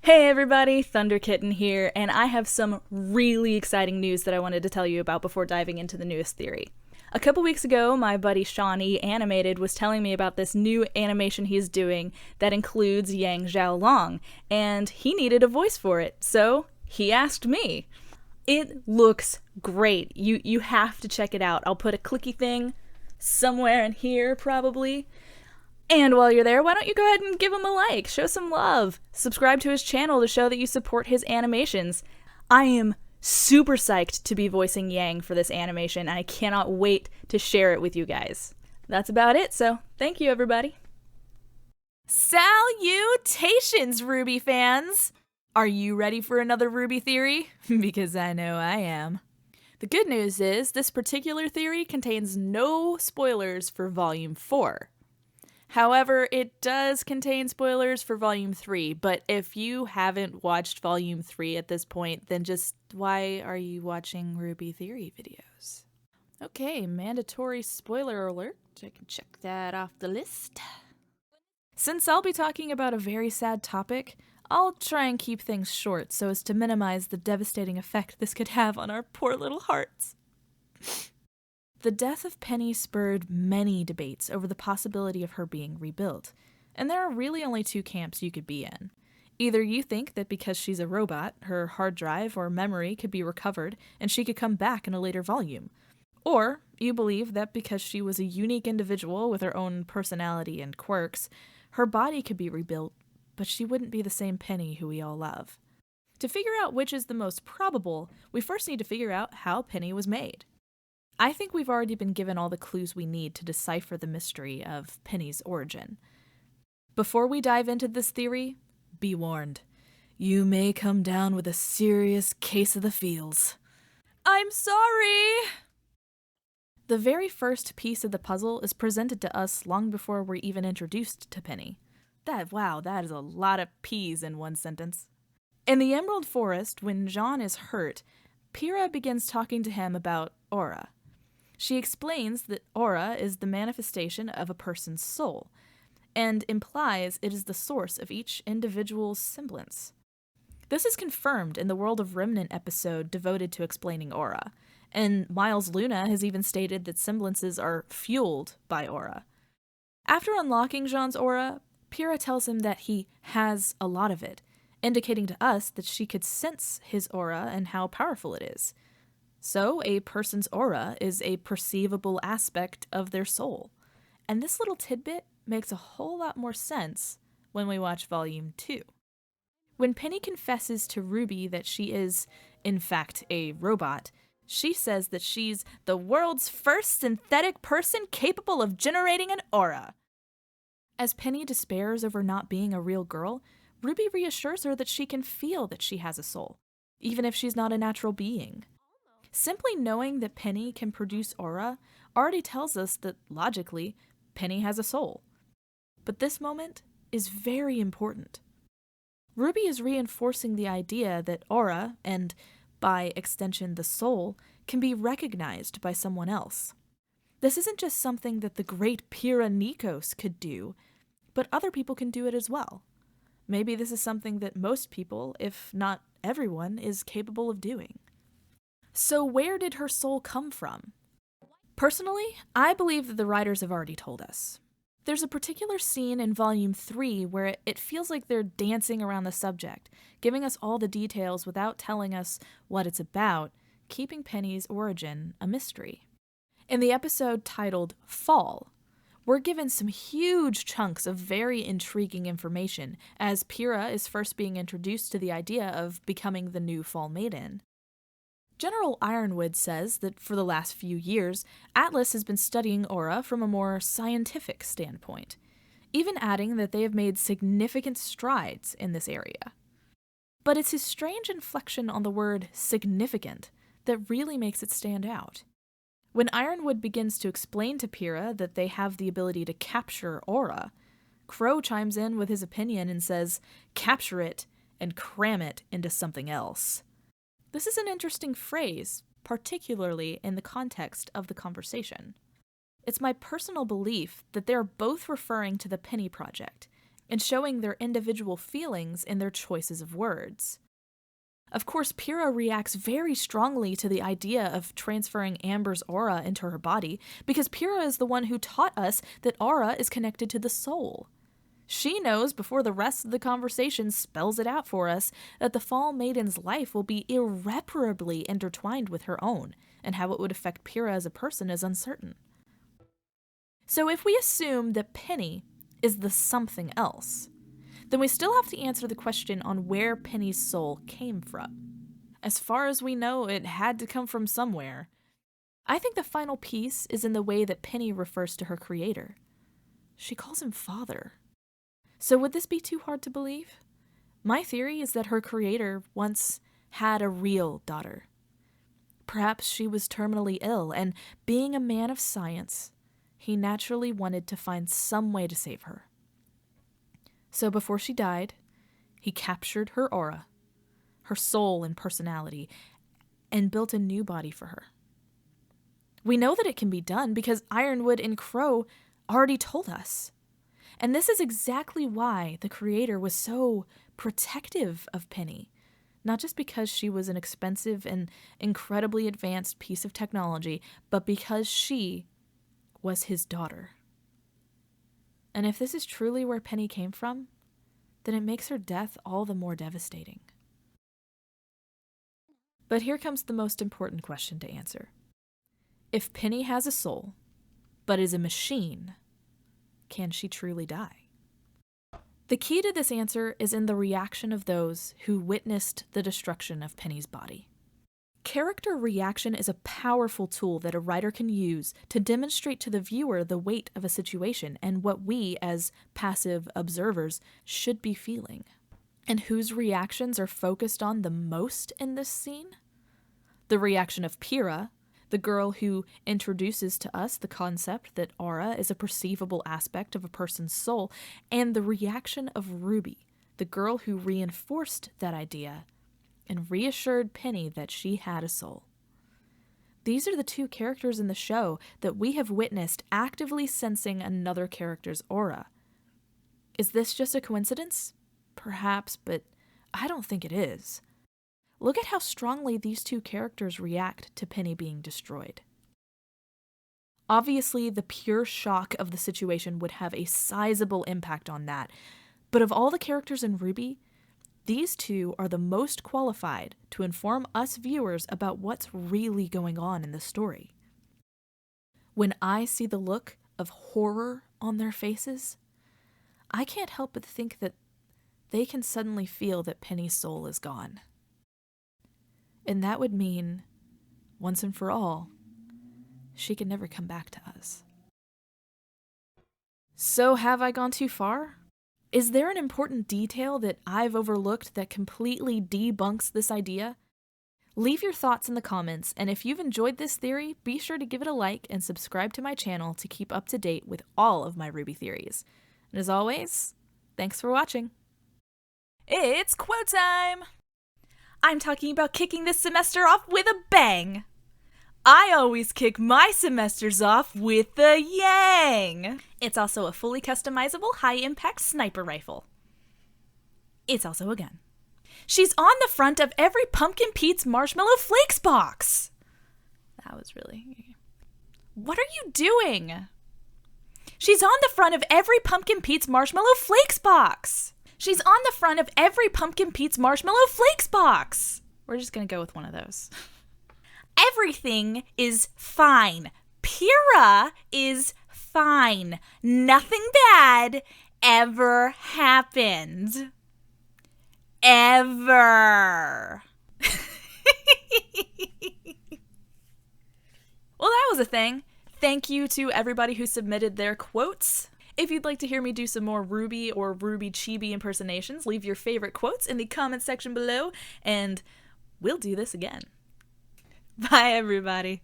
Hey everybody, Thunder Kitten here, and I have some really exciting news that I wanted to tell you about before diving into the newest theory. A couple weeks ago, my buddy Sean E. Animated was telling me about this new animation he's doing that includes Yang Xiaolong, and he needed a voice for it, so he asked me. It looks great. You have to check it out. I'll put a clicky thing somewhere in here, probably. And while you're there, why don't you go ahead and give him a like, show some love, subscribe to his channel to show that you support his animations. I am super psyched to be voicing Yang for this animation, and I cannot wait to share it with you guys. That's about it, so thank you everybody. Salutations, RWBY fans! Are you ready for another RWBY theory? Because I know I am. The good news is, this particular theory contains no spoilers for Volume 4. However, it does contain spoilers for Volume 3, but if you haven't watched Volume 3 at this point, then just why are you watching RWBY theory videos? Okay, mandatory spoiler alert. I can check that off the list. Since I'll be talking about a very sad topic, I'll try and keep things short so as to minimize the devastating effect this could have on our poor little hearts. The death of Penny spurred many debates over the possibility of her being rebuilt, and there are really only two camps you could be in. Either you think that because she's a robot, her hard drive or memory could be recovered and she could come back in a later volume. Or you believe that because she was a unique individual with her own personality and quirks, her body could be rebuilt, but she wouldn't be the same Penny who we all love. To figure out which is the most probable, we first need to figure out how Penny was made. I think we've already been given all the clues we need to decipher the mystery of Penny's origin. Before we dive into this theory, be warned. You may come down with a serious case of the feels. I'm sorry! The very first piece of the puzzle is presented to us long before we're even introduced to Penny. Wow, that is a lot of P's in one sentence. In the Emerald Forest, when Jean is hurt, Pyrrha begins talking to him about aura. She explains that aura is the manifestation of a person's soul, and implies it is the source of each individual's semblance. This is confirmed in the World of Remnant episode devoted to explaining aura, and Miles Luna has even stated that semblances are fueled by aura. After unlocking Jean's aura, Pyrrha tells him that he has a lot of it, indicating to us that she could sense his aura and how powerful it is. So, a person's aura is a perceivable aspect of their soul. And this little tidbit makes a whole lot more sense when we watch Volume 2. When Penny confesses to RWBY that she is, in fact, a robot, she says that she's the world's first synthetic person capable of generating an aura. As Penny despairs over not being a real girl, RWBY reassures her that she can feel that she has a soul, even if she's not a natural being. Simply knowing that Penny can produce aura already tells us that, logically, Penny has a soul. But this moment is very important. RWBY is reinforcing the idea that aura, and by extension the soul, can be recognized by someone else. This isn't just something that the great Pyrrha Nikos could do, but other people can do it as well. Maybe this is something that most people, if not everyone, is capable of doing. So where did her soul come from? Personally, I believe that the writers have already told us. There's a particular scene in Volume 3 where it feels like they're dancing around the subject, giving us all the details without telling us what it's about, keeping Penny's origin a mystery. In the episode titled Fall, we're given some huge chunks of very intriguing information as Pyrrha is first being introduced to the idea of becoming the new Fall Maiden. General Ironwood says that for the last few years, Atlas has been studying aura from a more scientific standpoint, even adding that they have made significant strides in this area. But it's his strange inflection on the word significant that really makes it stand out. When Ironwood begins to explain to Pyrrha that they have the ability to capture aura, Crow chimes in with his opinion and says, capture it and cram it into something else. This is an interesting phrase, particularly in the context of the conversation. It's my personal belief that they're both referring to the Penny Project, and showing their individual feelings in their choices of words. Of course, Pyrrha reacts very strongly to the idea of transferring Amber's aura into her body because Pyrrha is the one who taught us that aura is connected to the soul. She knows before the rest of the conversation spells it out for us that the Fall Maiden's life will be irreparably intertwined with her own, and how it would affect Pyrrha as a person is uncertain. So if we assume that Penny is the something else, then we still have to answer the question on where Penny's soul came from. As far as we know, it had to come from somewhere. I think the final piece is in the way that Penny refers to her creator. She calls him father. So would this be too hard to believe? My theory is that her creator once had a real daughter. Perhaps she was terminally ill, and being a man of science, he naturally wanted to find some way to save her. So before she died, he captured her aura, her soul and personality, and built a new body for her. We know that it can be done because Ironwood and Crow already told us. And this is exactly why the creator was so protective of Penny. Not just because she was an expensive and incredibly advanced piece of technology, but because she was his daughter. And if this is truly where Penny came from, then it makes her death all the more devastating. But here comes the most important question to answer. If Penny has a soul, but is a machine, can she truly die? The key to this answer is in the reaction of those who witnessed the destruction of Penny's body. Character reaction is a powerful tool that a writer can use to demonstrate to the viewer the weight of a situation and what we, as passive observers, should be feeling. And whose reactions are focused on the most in this scene? The reaction of Pyrrha, the girl who introduces to us the concept that aura is a perceivable aspect of a person's soul, and the reaction of RWBY, the girl who reinforced that idea and reassured Penny that she had a soul. These are the two characters in the show that we have witnessed actively sensing another character's aura. Is this just a coincidence? Perhaps, but I don't think it is. Look at how strongly these two characters react to Penny being destroyed. Obviously, the pure shock of the situation would have a sizable impact on that, but of all the characters in RWBY, these two are the most qualified to inform us viewers about what's really going on in the story. When I see the look of horror on their faces, I can't help but think that they can suddenly feel that Penny's soul is gone. And that would mean, once and for all, she can never come back to us. So have I gone too far? Is there an important detail that I've overlooked that completely debunks this idea? Leave your thoughts in the comments, and if you've enjoyed this theory, be sure to give it a like and subscribe to my channel to keep up to date with all of my RWBY theories. And as always, thanks for watching. It's quote time! I'm talking about kicking this semester off with a bang! I always kick my semesters off with a yang! It's also a fully customizable high-impact sniper rifle. It's also a gun. She's on the front of every Pumpkin Pete's Marshmallow Flakes box! That was really... What are you doing? She's on the front of every Pumpkin Pete's Marshmallow Flakes box! She's on the front of every Pumpkin Pete's Marshmallow Flakes box! We're just gonna go with one of those. Everything is fine. Pyrrha is fine. Nothing bad ever happened. Ever. Well, that was a thing. Thank you to everybody who submitted their quotes. If you'd like to hear me do some more RWBY or RWBY Chibi impersonations, leave your favorite quotes in the comment section below, and we'll do this again. Bye, everybody.